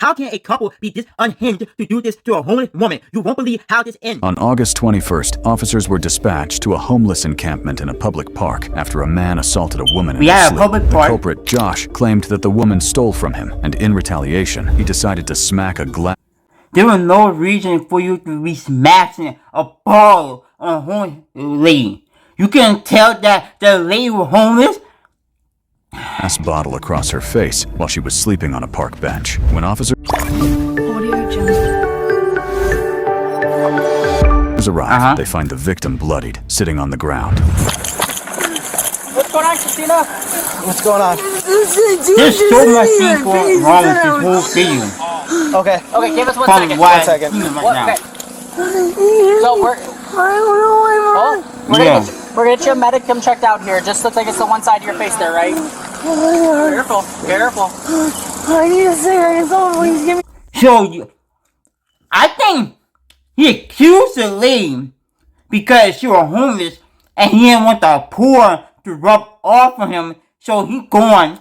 How can a couple be this unhinged to do this to a homeless woman? You won't believe how this ends. On August 21st, officers were dispatched to a homeless encampment in a public park after a man assaulted a woman in his sleep. Public The park. culprit, Josh, claimed that the woman stole from him, and in retaliation, he decided to smack a glass. There was no reason for you to be smashing a ball on a homeless lady. You couldn't tell that the lady was homeless? Bottle across her face while she was sleeping on a park bench. When officers arrived, they find the victim bloodied, sitting on the ground. What's going on, Christina? What's going on? There's so much things going wrong with this whole video. Okay. Okay, give us one From second. what 1 second. Right So we're gonna get your medicum checked out here. Just looks like it's the one side of your face there, right? Careful, careful. I need a cigarette. Please give me. So, I think he accused the lady because she was homeless and he didn't want the poor to rub off on him. So he gone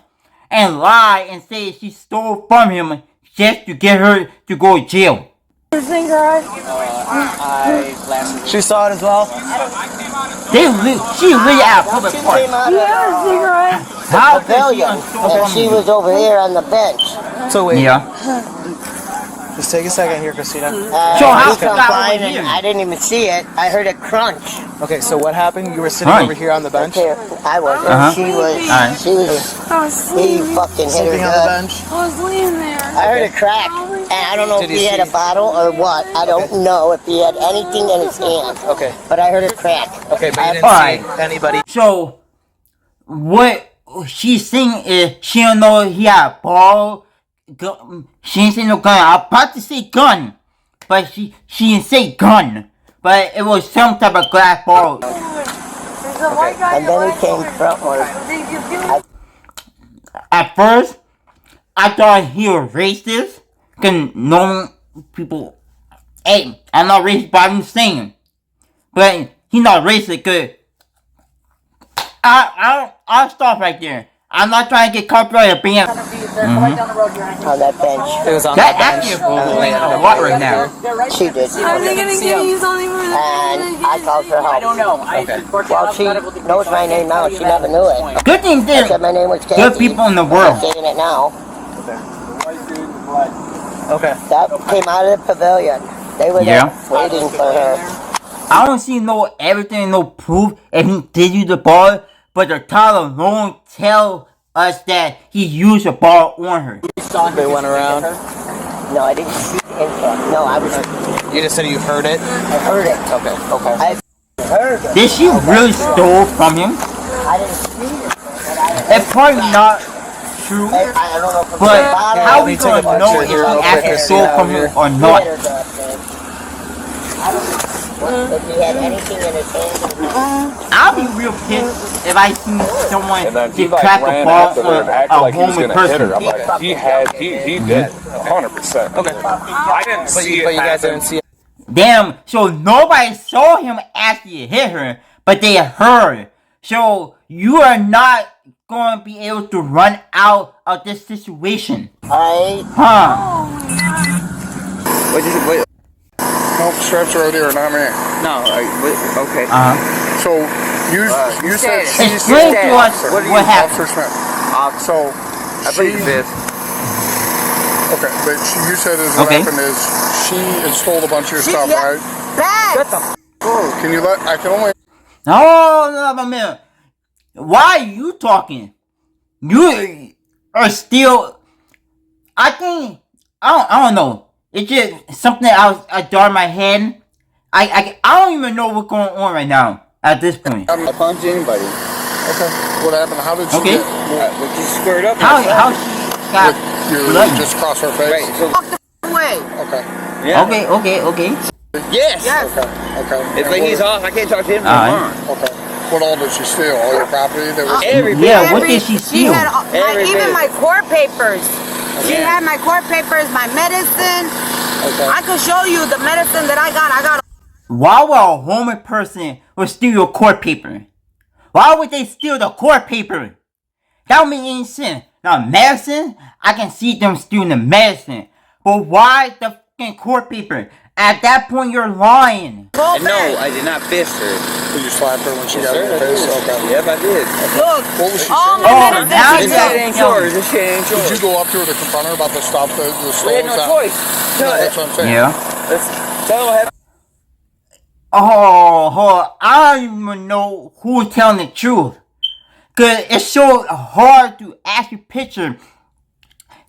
and lie and say she stole from him just to get her to go to jail. She saw it as well? She really out of public park. How could She was over here on the bench. So wait. Yeah. Just take a second here, Christina. So how He come by and I didn't even see it. I heard a crunch. Okay, so what happened? You were sitting over here on the bench? I wasn't. He fucking hit her Sleeping on the good. bench? I was laying there. I heard a crack. And I don't know Did if you he had see- a bottle or what. I don't know if he had anything in his hand. Okay. But I heard a crack. Okay, but you didn't Alright. see anybody. So, what she's saying is she don't know he had a ball. She didn't say no gun. I was about to say gun, but she didn't say gun. But it was some type of glass ball. There's a white guy. And then he came frontward. At first, I thought he was racist. Cause no people, hey, I'm not racist, but I'm saying. But he's not racist. Cause I'll stop right there. I'm not trying to get copyrighted or banned. On that bench. It was on That that bench. actually a lot right now. She did. Are they gonna give you something for that? And I called for help. I don't know. Well, she knows my name now. She never knew it. Good thing I there said my name was Kathy. good people in the I'm world. saying it now. Okay. That came out of the pavilion. They were Yeah. there waiting for her. I don't see no everything, no proof if he did use the ball, but the title alone tell us that he used the ball on her. They went around. No, I didn't see the impact. No, I was. You just said you heard it? I heard it. Okay, okay. I heard it. Did she really stole from him? I didn't see it. It's probably not true, I don't know if it was but a bottle how or we Let me take a gonna know picture if he here real quick actually and see stole out from here. him or not? I don't know if he had anything in his hand. I'll be real pissed if I see someone And then he just like crack a ran ball after her on and acted a like he was homeless gonna hit her. person. I'm like, he did, 100%. Okay. I didn't see it But you guys happen. didn't see it. Damn, so nobody saw him actually hit her, but they heard. So you are not going to be able to run out of this situation. Alright. Huh. Wait. Nope, straps right here, not me. No, okay. So, you said she Explain to us what happened. Officer Smith. So, I believe this. okay, but you said is what Okay. happened is she had stole a bunch of your stuff, yeah. right? Bags! Can you let, I can only, No, a minute. Why are you talking? You are still. I think I don't know. It's just something I thought in my head. I don't even know what's going on right now at this point. I punched anybody. okay, what happened? How did she Okay. get, We just squared up. How she got you bloody? just cross her face? Right, so, Away. Okay, yeah. Okay. Yes. okay. It's like he's off. I can't talk to him. Alright. Okay. What all did she steal? All your property? That was Everything. Yeah, what did she She steal? had Every even bit. my court papers. She Yeah. had my court papers, my medicine. okay. I could show you the medicine that I got. Why would a homeless person would steal your court paper? Why would they steal the court paper? That don't make any sense. Now medicine, I can see them stealing the medicine. But why the fucking court paper? At that point, you're lying. Go No, back. I did not fist her. Did you slap her when she Yes, got in sir, your I face? did. Okay. Yep, I did. Look. What was she All saying? my Oh, medicine. now This you shit ain't yours. This shit ain't Did you yours. go up to her to confront her about the stuff that the We stole? had no choice. No, that's what I'm saying. Yeah. Let's tell them what happened. Oh, hold on. I don't even know who's telling the truth. Cause it's so hard to actually picture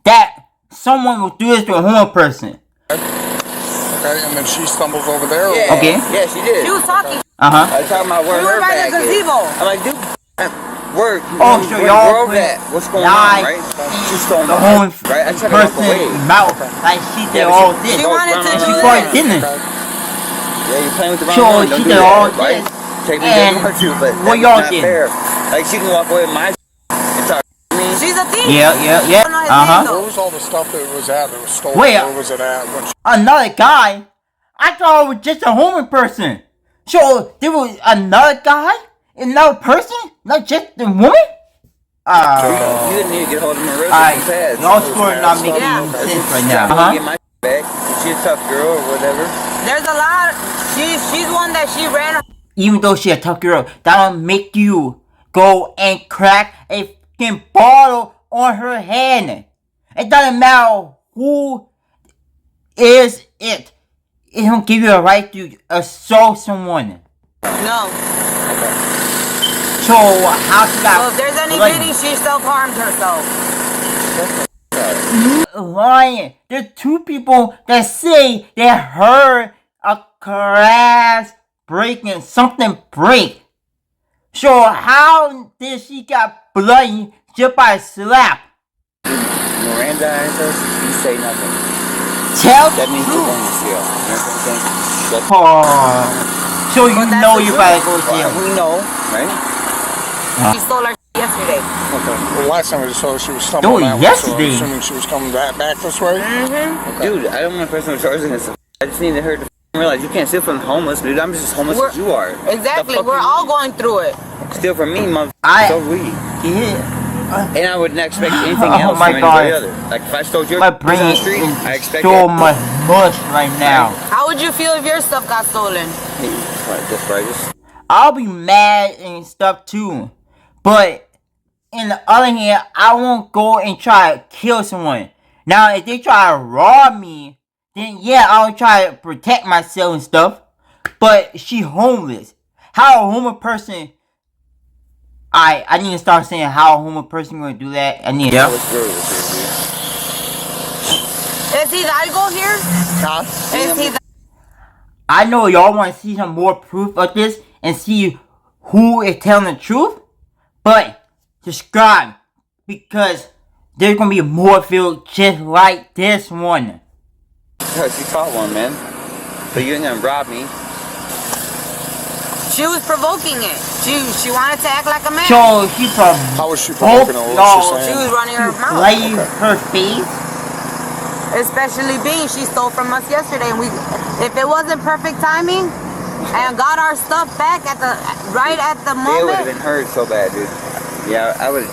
that someone would do this to a homeless person. Okay, and then she stumbles over there. or Yeah. what? Okay. Yeah, she did. She was talking. Uh-huh. I was talking about where We were her by the bag is. gazebo. I'm like, dude, work. Oh, so y'all where that? What's going lied on, right? She's stole the my homeless right? I tried to walk away. person's mouth like she did Yeah, but all she- this. She wanted to And do she this. probably didn't. Yeah, you're playing with the wrong Sure, one. Don't she do did that, all right? this. Take me And to you, but what that's y'all not did? fair. Like, she can walk away with my and talk to me. She's a thief. Yeah. I don't know his Uh-huh. name, though. Where was all the stuff that was at that was stolen? Wait, Where was it at? When she, Another guy? I thought it was just a homeless person. So there was another guy? Another person? Not just the woman? You didn't need to get hold of my resume Alright, pads. y'all sure not making Yeah. any sense right Trying now. to Uh-huh. get my back. She's a tough girl or whatever. There's a lot. She's one that she ran. Even though she's a tough girl, that'll make you go and crack a fucking bottle on her head. It doesn't matter who is it. It don't give you a right to assault someone. No. So how she got So if there's any like, bleeding, she self-harmed herself. lying? There's two people that say they heard a glass breaking, something break. So how did she got bloody just by a slap? Miranda answers, you say nothing. Tell That the means you're truth. going to jail. You know what I'm saying? That's Oh, so you But that's know the you truth. better go to why jail. we know, right? She stole her yesterday. well, last time we saw her, she was Oh, stumbling that way, so yesterday. I'm assuming she was coming back this way. Dude, I don't want to personal charge against her. I just need her to realize you can't steal from the homeless, dude. I'm just as homeless as you are. Exactly. The fuck We're you all going through it. steal from me, mother. I- So we. Yeah. And I would not expect anything Oh else my from God. anybody other. Like if I stole your My on brain the street, is I expect so that. much mush right now. How would you feel if your stuff got stolen? That's right. Just I'll be mad and stuff too. But in the other hand, I won't go and try to kill someone. Now, if they try to rob me, then yeah, I'll try to protect myself and stuff. But she homeless. How a homeless person... I need to start saying how a homeless person gonna do that. I need to... what's real with Is he the algo here? Is he the... I know y'all want to see some more proof of this and see who is telling the truth. But subscribe because there's gonna be more videos just like this one. Because you caught one, man. But you ain't gonna rob me. She was provoking it. She wanted to act like a man. So she from How was she both provoking her? What y'all was she She was saying? running her mouth. play her face. Especially being she stole from us yesterday. And if it wasn't perfect timing and got our stuff back right at the They would have moment. been hurt so bad, dude. Yeah, I would.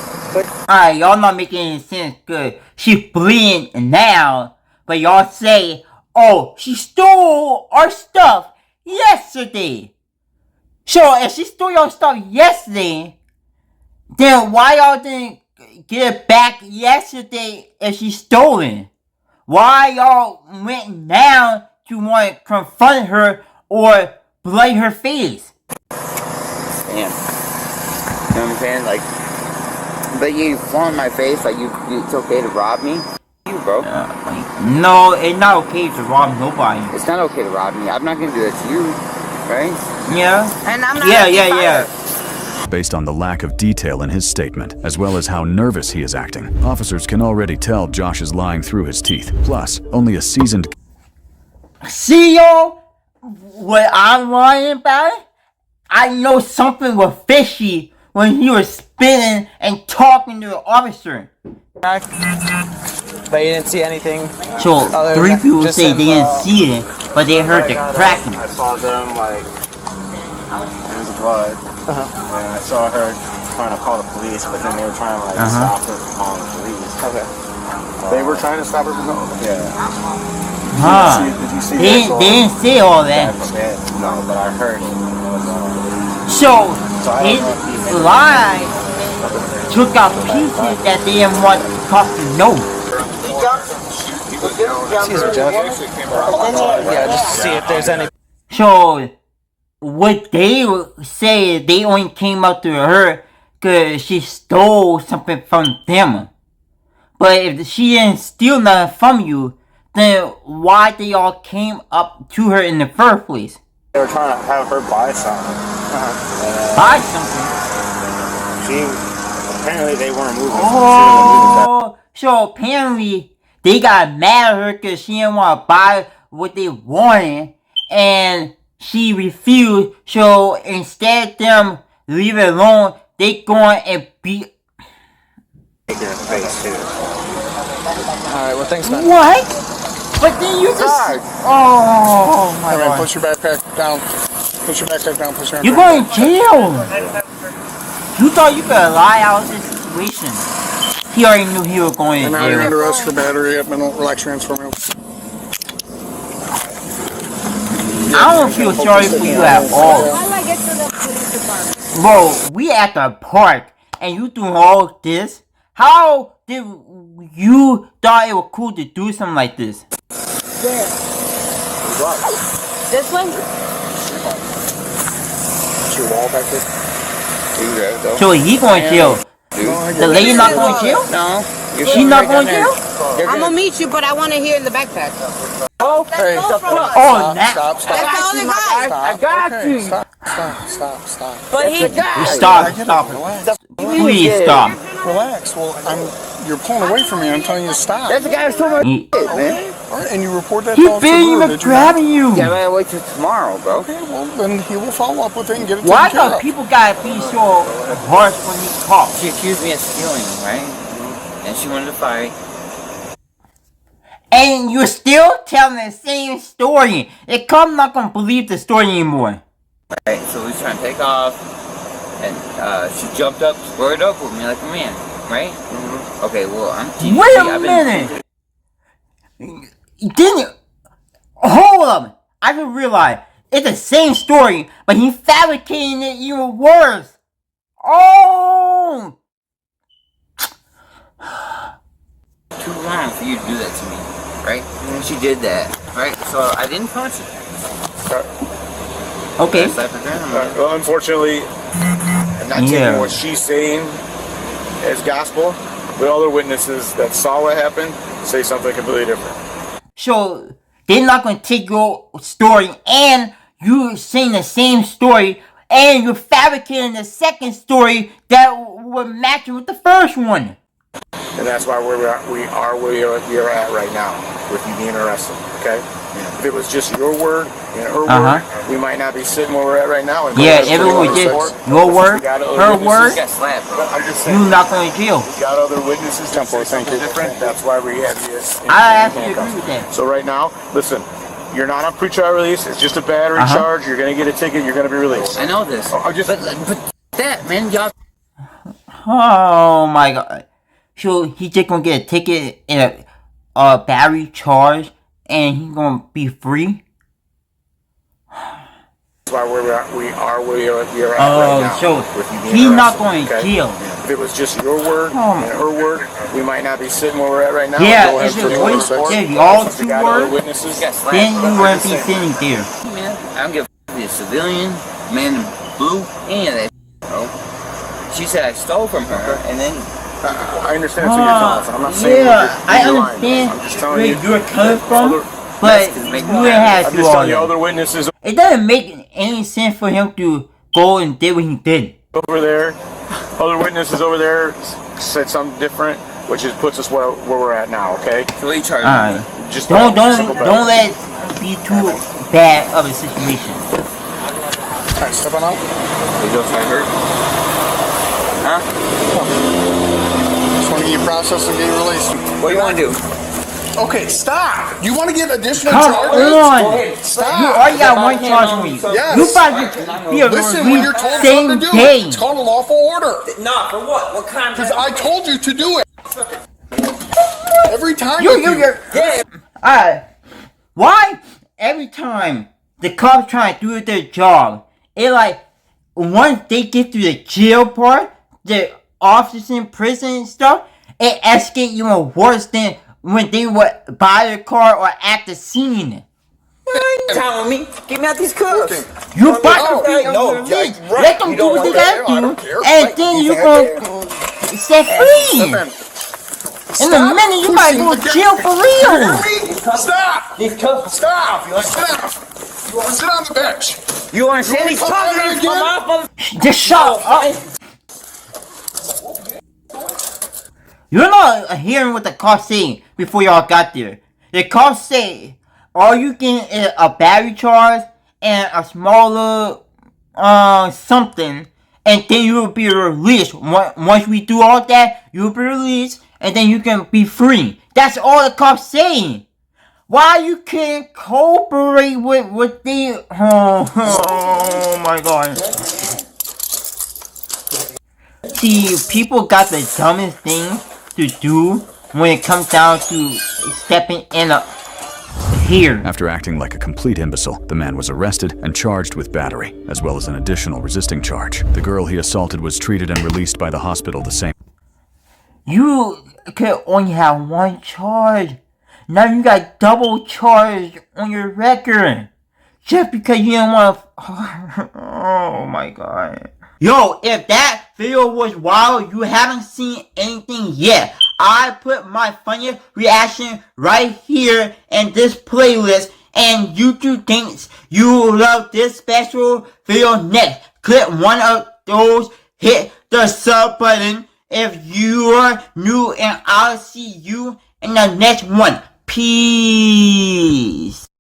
Alright, y'all not making any sense. Good. She bleeding now, but y'all say, oh, she stole our stuff yesterday. So if she stole your stuff yesterday, then why y'all didn't get it back yesterday if she stole it? Why y'all went down to want to confront her or bloody her face? Damn. You know what I'm saying? Like, but you fall in my face, like it's okay to rob me? You, bro. No, it's not okay to rob nobody. It's not okay to rob me. I'm not gonna do that to you, right? Yeah? And I'm not Yeah, a thief yeah. either. Based on the lack of detail in his statement, as well as how nervous he is acting, officers can already tell Josh is lying through his teeth. Plus, only a seasoned... See y'all? What I'm lying about? I know something was fishy when he was spinning and talking to the officer. But you didn't see anything? So, Other three than people just say him, they didn't see it, but they heard the cracking. I saw them like it was blood, and I saw her trying to call the police, but then they were trying to like stop her from calling the police. Okay. They were trying to stop her from going. Yeah. Huh. Did you see They didn't say all that. No, but I heard. So So I his don't know if he lie took out pieces that they didn't want the cop to know. Excuse me, Jeff. Yeah, just to see if there's any. So what they say is they only came up to her because she stole something from them. But if she didn't steal nothing from you, then why they all came up to her in the first place? They were trying to have her buy something. Buy something? Apparently they weren't moving. Oh, so apparently they got mad at her because she didn't want to buy what they wanted, and she refused. So instead of them leave it alone, they going and beat. Alright, well, thanks, man. What? But then you just. Oh my Alright, god. put your backpack down. Put your backpack down. Put your You're going to jail. You thought you could lie out of this situation. He already knew he was going And to now you're under jail. arrest for battery at mental relax transfer. I don't feel sorry for you at all. How do I get to the police department? Bro, we at the park and you doing all this? How did you thought it was cool to do something like this? Where? This one? Your wall back there. So he going to jail. The lady not going to jail? No. She not going to jail? I'm gonna meet you, but I want to hear in the backpack. Okay. Oh, now. Stop. That's the other guy. I got you. Stop. But he got. Stop. Please stop. Relax. Well, you're pulling away from me. I'm telling you to stop. That's the guy who's talking He, about man. All right, and you report that. he to Officer been Brewer, even did you not? grabbing you. Yeah, but I wait till tomorrow, bro. Okay, well then he will follow up with it and get it Why taken care do of. people gotta be so harsh when you talk? She accused me of stealing, right? And she wanted to fight. And you're still telling the same story. The cop not gonna believe the story anymore. Right, so we was trying to take off, and she jumped up, squared up with me like a man, right? Okay, well, I'm TVC. Wait a I've been- minute. Didn't hold up. I just realized it's the same story, but he fabricating it even worse. Oh. Too long for you to do that to me, right? And she did that, right? So I didn't punch her. Okay. That's like a grandma. Well, unfortunately, I'm not Yeah. taking what she's saying as gospel, but other witnesses that saw what happened say something completely different. So they're not gonna take your story and you saying the same story and you're fabricating the second story that would match with the first one. And that's why we are where we are at right now with you being arrested, okay? If it was just your word and her word, we might not be sitting where we're at right now. And Yeah, if it was just your word, her word, She got slapped, bro. I'm just saying, you're not going to jail. we got other witnesses that say something different. That's why we have you. I actually agree with that. So right now, listen, you're not on pre-trial release. It's just a battery charge. You're going to get a ticket. You're going to be released. I know this. I just- but that, man, y'all. Oh my god. So he just gonna get a ticket and a battery charge and he's gonna be free? That's why we are where we are at right now. So with you being he's not arrested, going to okay? jail. If it was just your word Oh. and her word, we might not be sitting where we're at right now. Yeah, We'll if have it to was go to if court. all We two got other words, witnesses. Got slapped. then bro. you I'm wouldn't just be saying. sitting there. Man, I don't give a the civilian, man in blue, any of that, bro. She said I stole from her, and then I understand that's what you're telling us. I'm not saying Yeah, I you're lying. understand I'm just telling where you. you're coming from, Other- but That's you make didn't me have I'm to just all telling you, that. other witnesses It doesn't make any sense for him to go and do what he did. over there, other witnesses over there said something different, which is puts us where we're at now. Okay, so he charged Alright. me. just Don't simple let it be too bad of a situation. All right, step on out. He goes, I hurt. Huh? Just want to get you processed and get you released. What do you want to do? Okay, stop. You want to get additional Come charges? on! Stop. You already got one charge on you. Yes. You about to be a Listen, when you're told same something to do day. it, it's called a lawful order. Nah, for what? What kind Because I told you to do it. Every time. Alright. Why every time the cops try to do their job, it like once they get to the jail part, the officers in prison and stuff, it escalates even worse than when they were by the car or at the scene. Telling me, get me out these cuffs. You about to be released. Let them do what they gotta do, and then you gonna set free. In a minute, you might go to jail for real. Stop! These cuffs. Stop! Stop! You want to sit on the bench? You want to see these cuffs? Come off of. Just shut up. You're not hearing what the cops say before y'all got there. The cops say all you get is a battery charge and a smaller something, and then you will be released. Once we do all that, you'll be released, and then you can be free. That's all the cops saying. Why you can't cooperate with what they? Oh my god. See, people got the dumbest thing to do when it comes down to stepping in here. After acting like a complete imbecile, the man was arrested and charged with battery, as well as an additional resisting charge. The girl he assaulted was treated and released by the hospital the same. You could only have one charge. Now you got double charge on your record. Just because you didn't want to... Oh my god. Yo, if that video was wild, you haven't seen anything yet. I put my funniest reaction right here in this playlist, and YouTube thinks you will love this special video next. Click one of those, hit the sub button if you are new, and I'll see you in the next one. Peace.